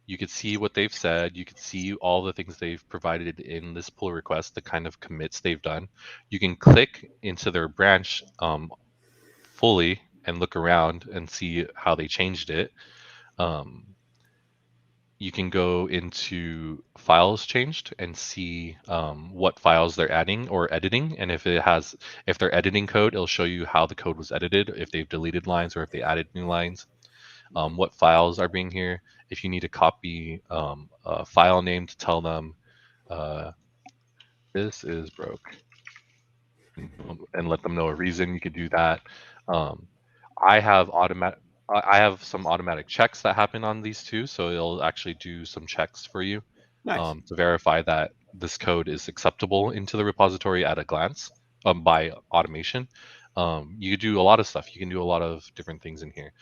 Speaker 2: You could see what they've said. You could see all the things they've provided in this pull request, the kind of commits they've done. You can click into their branch fully and look around and see how they changed it. You can go into files changed and see what files they're adding or editing. And if they're editing code, it'll show you how the code was edited, if they've deleted lines or if they added new lines. What files are being here. If you need to copy a file name to tell them this is broke, and let them know a reason, you could do that. I have some automatic checks that happen on these two, so it'll actually do some checks for you.
Speaker 1: Nice.
Speaker 2: To verify that this code is acceptable into the repository at a glance by automation. You could do a lot of stuff. You can do a lot of different things in here.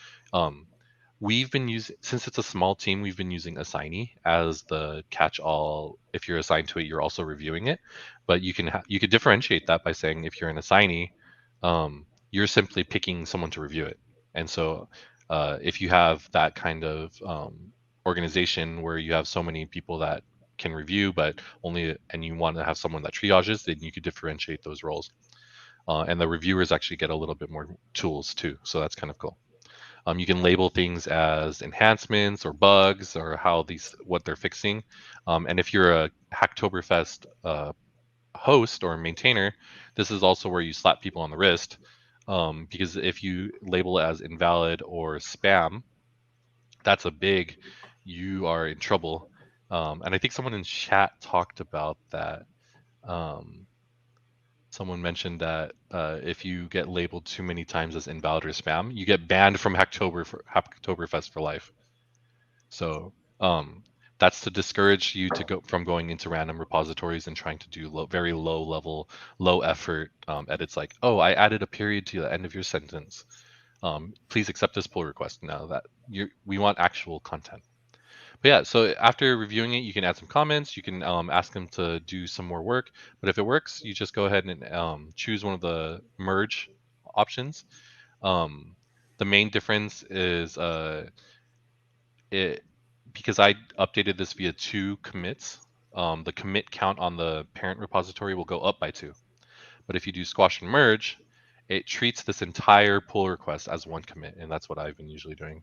Speaker 2: We've been using, since it's a small team, we've been using Assignee as the catch-all. If you're assigned to it, you're also reviewing it. But you could differentiate that by saying if you're an assignee, you're simply picking someone to review it. And so if you have that kind of organization where you have so many people that can review, and you want to have someone that triages, then you could differentiate those roles. And the reviewers actually get a little bit more tools too. So that's kind of cool. You can label things as enhancements or bugs or what they're fixing. And if you're a Hacktoberfest host or maintainer, this is also where you slap people on the wrist. Because if you label it as invalid or spam, that's you are in trouble. And I think someone in chat talked about that. Someone mentioned that if you get labeled too many times as invalid or spam, you get banned from Hacktoberfest for life. So that's to discourage you from going into random repositories and trying to do very low level, low effort edits like, oh, I added a period to the end of your sentence. Please accept this pull request. Now that we want actual content. But yeah, so after reviewing it, you can add some comments. You can ask them to do some more work. But if it works, you just go ahead and choose one of the merge options. The main difference is because I updated this via 2 commits, the commit count on the parent repository will go up by 2. But if you do squash and merge, it treats this entire pull request as 1 commit, and that's what I've been usually doing.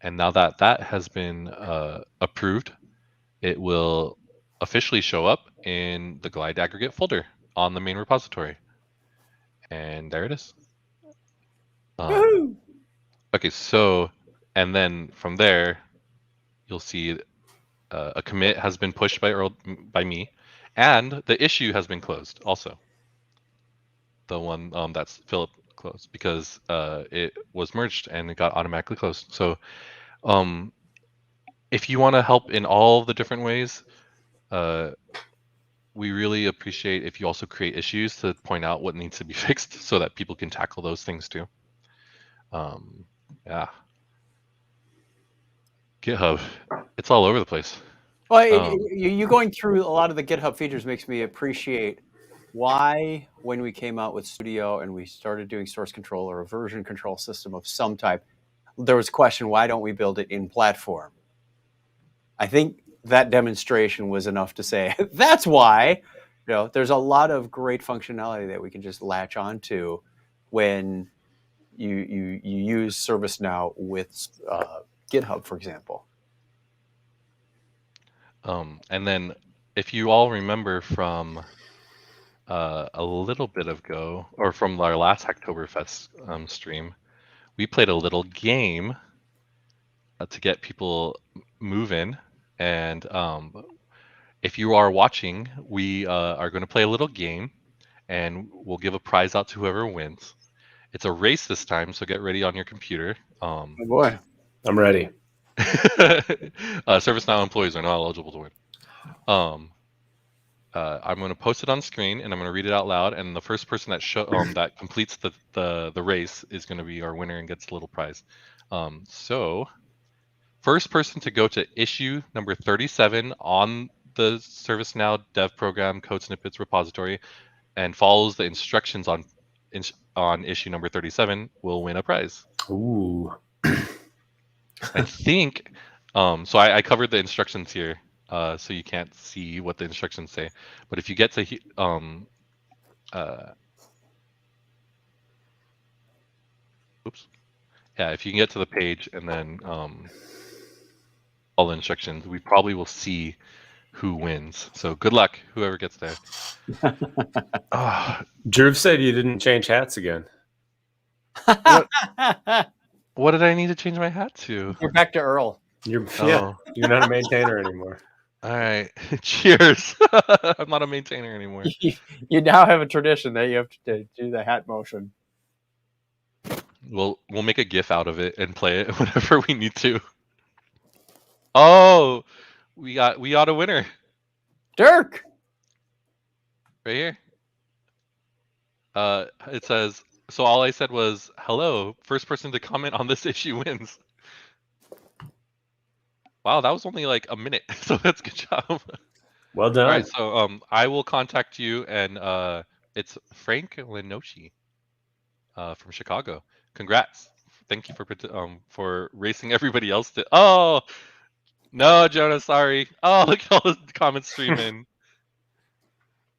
Speaker 2: And now that has been approved, it will officially show up in the Glide aggregate folder on the main repository. And there it is. Okay, so, and then from there, you'll see a commit has been pushed by me, and the issue has been closed also. The one that's Philip closed, because it was merged and it got automatically closed. So if you want to help in all the different ways, we really appreciate if you also create issues to point out what needs to be fixed so that people can tackle those things too. Yeah. GitHub, it's all over the place.
Speaker 1: Well, you going through a lot of the GitHub features makes me appreciate why, when we came out with Studio and we started doing source control or a version control system of some type, there was a question, why don't we build it in platform? I think that demonstration was enough to say that's why. There's a lot of great functionality that we can just latch onto when you use ServiceNow with GitHub, for example.
Speaker 2: And then if you all remember from a little bit ago, or from our last Hacktoberfest stream, we played a little game to get people moving. And if you are watching, we are going to play a little game, and we'll give a prize out to whoever wins. It's a race this time, so get ready on your computer.
Speaker 1: Oh boy,
Speaker 3: I'm ready.
Speaker 2: ServiceNow employees are not eligible to win. I'm going to post it on screen, and I'm going to read it out loud. And the first person that that completes the race is going to be our winner and gets a little prize. So, first person to go to issue number 37 on the ServiceNow Dev Program Code Snippets repository and follows the instructions on issue number 37 will win a prize.
Speaker 3: Ooh.
Speaker 2: I think. So I covered the instructions here. So you can't see what the instructions say, but if you get to if you can get to the page and then all the instructions, we probably will see who wins. So good luck, whoever gets there.
Speaker 3: Drew said you didn't change hats again.
Speaker 2: What did I need to change my hat to?
Speaker 1: You're back to Earl.
Speaker 3: You're not a maintainer anymore.
Speaker 2: All right. Cheers. I'm not a maintainer anymore.
Speaker 1: You now have a tradition that you have to do the hat motion.
Speaker 2: We'll make a GIF out of it and play it whenever we need to. Oh, we got a winner.
Speaker 1: Dirk.
Speaker 2: Right here. It says, so all I said was, hello, first person to comment on this issue wins. Wow, that was only like a minute, so that's a good job.
Speaker 3: Well done.
Speaker 2: All right, so I will contact you, and it's Frank Lenoshi from Chicago. Congrats! Thank you for racing everybody else to. Oh no, Jonah, sorry. Oh, look at all the comments streaming.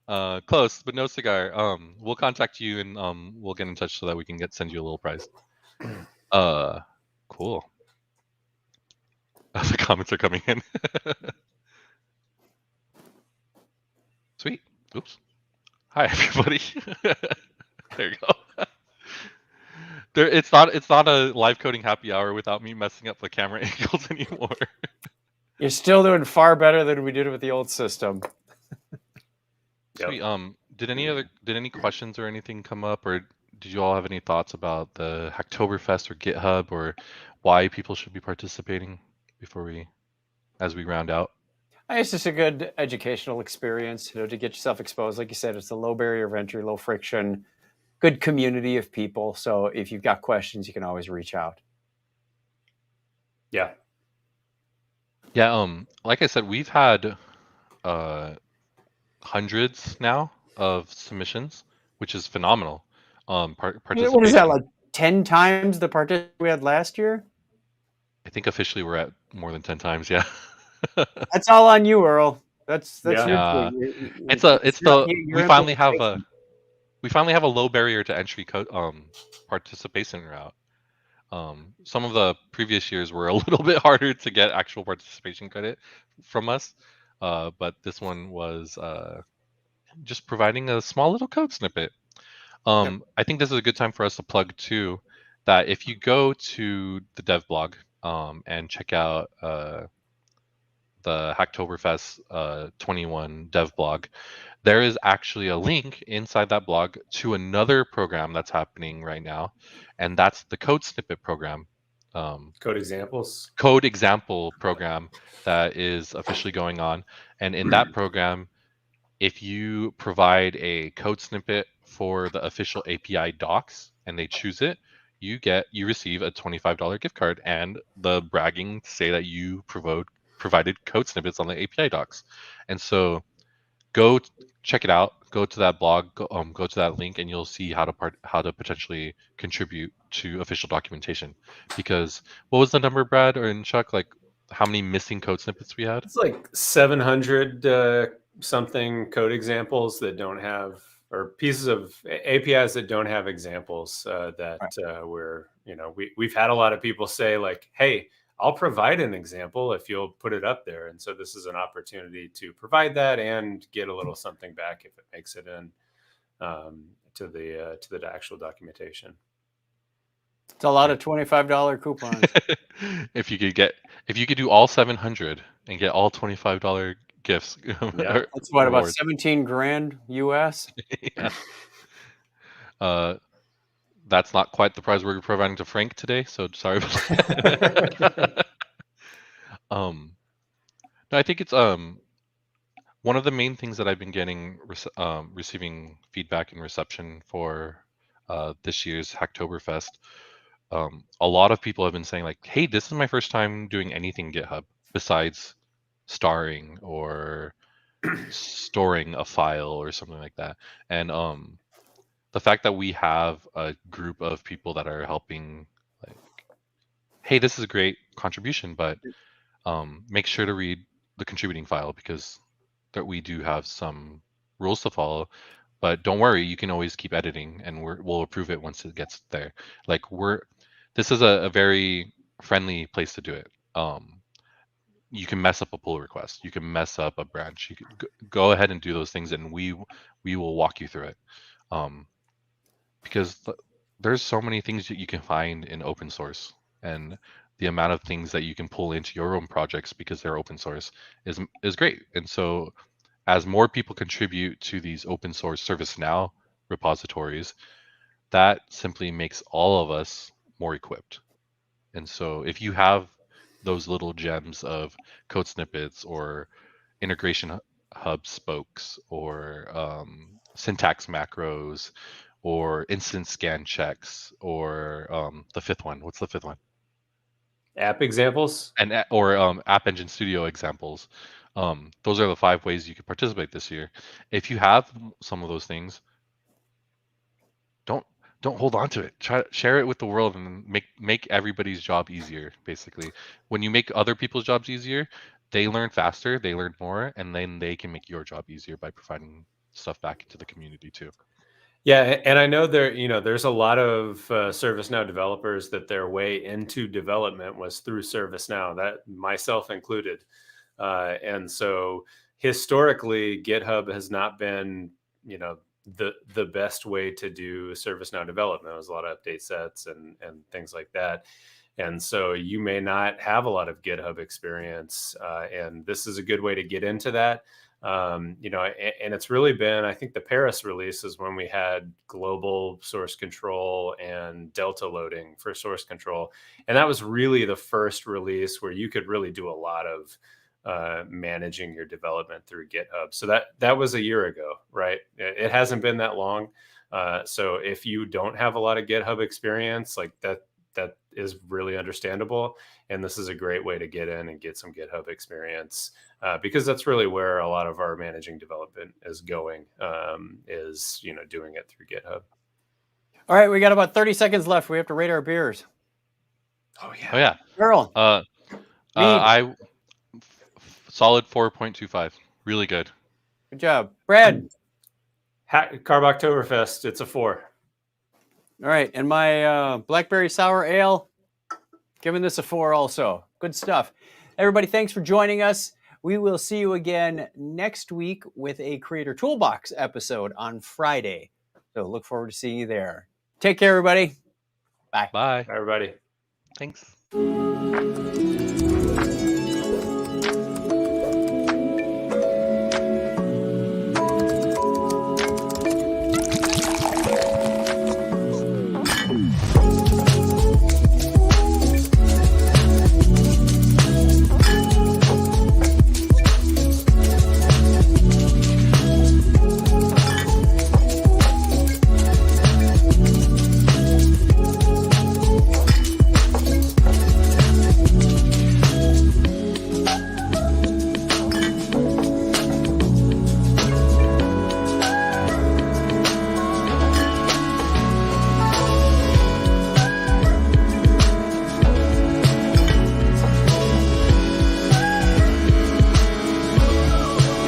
Speaker 2: Close, but no cigar. We'll contact you, and we'll get in touch so that we can send you a little prize. Cool. The comments are coming in. Sweet. Oops. Hi, everybody. There you go. It's not a live coding happy hour without me messing up the camera angles anymore.
Speaker 1: You're still doing far better than we did with the old system.
Speaker 2: Sweet. Did any questions or anything come up, or did you all have any thoughts about the Hacktoberfest or GitHub, or why people should be participating as we round out?
Speaker 1: It's just a good educational experience, to get yourself exposed. Like you said, it's a low barrier of entry, low friction, good community of people. So if you've got questions, you can always reach out.
Speaker 3: Yeah.
Speaker 2: Yeah. Like I said, we've had hundreds now of submissions, which is phenomenal. Participation.
Speaker 1: What is that, like 10 times the participants we had last year?
Speaker 2: I think officially we're at more than 10 times. Yeah.
Speaker 1: That's all on you, Earl. That's
Speaker 2: yeah. We finally have a low barrier to entry participation route. Some of the previous years were a little bit harder to get actual participation credit from us, but this one was just providing a small little code snippet. I think this is a good time for us to plug too that if you go to the dev blog and check out the Hacktoberfest 21 dev blog, there is actually a link inside that blog to another program that's happening right now, and that's the code snippet program.
Speaker 3: Code
Speaker 2: example program that is officially going on. And in that program, if you provide a code snippet for the official API docs and they choose it, you receive a $25 gift card and the bragging to say that you provided code snippets on the API docs. And so go check it out. Go to that blog. Go to that link, and you'll see how to potentially contribute to official documentation. Because what was the number, Brad or Chuck? Like how many missing code snippets we had?
Speaker 3: It's like 700 something code examples that don't have, or pieces of APIs that don't have examples we've had a lot of people say like, hey, I'll provide an example if you'll put it up there. And so this is an opportunity to provide that and get a little something back if it makes it in to the actual documentation.
Speaker 1: It's a lot of $25 coupons.
Speaker 2: If you could do all 700 and get all $25 gifts.
Speaker 3: Yeah.
Speaker 1: That's what, about
Speaker 2: rewards.
Speaker 1: 17 grand US?
Speaker 2: Yeah. That's not quite the prize we're providing to Frank today, so sorry about that. No, I think it's one of the main things that I've been getting receiving feedback and reception for this year's Hacktoberfest. A lot of people have been saying like, hey, this is my first time doing anything GitHub besides starring or storing a file or something like that. And the fact that we have a group of people that are helping, like, hey, this is a great contribution, but make sure to read the contributing file because we do have some rules to follow. But don't worry, you can always keep editing, and we'll approve it once it gets there. Like this is a very friendly place to do it. You can mess up a pull request, you can mess up a branch, you can go ahead and do those things, and we will walk you through it. Because there's so many things that you can find in open source, and the amount of things that you can pull into your own projects because they're open source is great. And so as more people contribute to these open source ServiceNow repositories, that simply makes all of us more equipped. And so if you have those little gems of code snippets or integration hub spokes or syntax macros or instant scan checks or the fifth one, what's the fifth one?
Speaker 3: App examples
Speaker 2: or App Engine Studio examples. Those are the 5 ways you can participate this year. If you have some of those things, don't hold on to it. Try to share it with the world and make everybody's job easier. Basically, when you make other people's jobs easier, they learn faster, they learn more, and then they can make your job easier by providing stuff back into the community too.
Speaker 3: Yeah, and I know there's a lot of ServiceNow developers that their way into development was through ServiceNow, that myself included. And so historically, GitHub has not been, the best way to do ServiceNow development. There's a lot of update sets and things like that. And so you may not have a lot of GitHub experience, and this is a good way to get into that. And it's really been, I think the Paris release is when we had global source control and Delta loading for source control. And that was really the first release where you could really do a lot of managing your development through GitHub. So that was a year ago, right? It hasn't been that long. So if you don't have a lot of GitHub experience, like that is really understandable. And this is a great way to get in and get some GitHub experience because that's really where a lot of our managing development is going, is, doing it through GitHub.
Speaker 1: All right, we got about 30 seconds left. We have to rate our beers.
Speaker 3: Oh yeah.
Speaker 2: Oh yeah.
Speaker 1: Earl.
Speaker 2: I solid 4.25. Really good.
Speaker 1: Good job. Brad.
Speaker 3: Hacktoberfest, it's a 4.
Speaker 1: All right, and my Blackberry Sour Ale, giving this a 4 also. Good stuff. Everybody, thanks for joining us. We will see you again next week with a Creator Toolbox episode on Friday. So look forward to seeing you there. Take care, everybody. Bye.
Speaker 2: Bye.
Speaker 3: Bye, everybody.
Speaker 2: Thanks.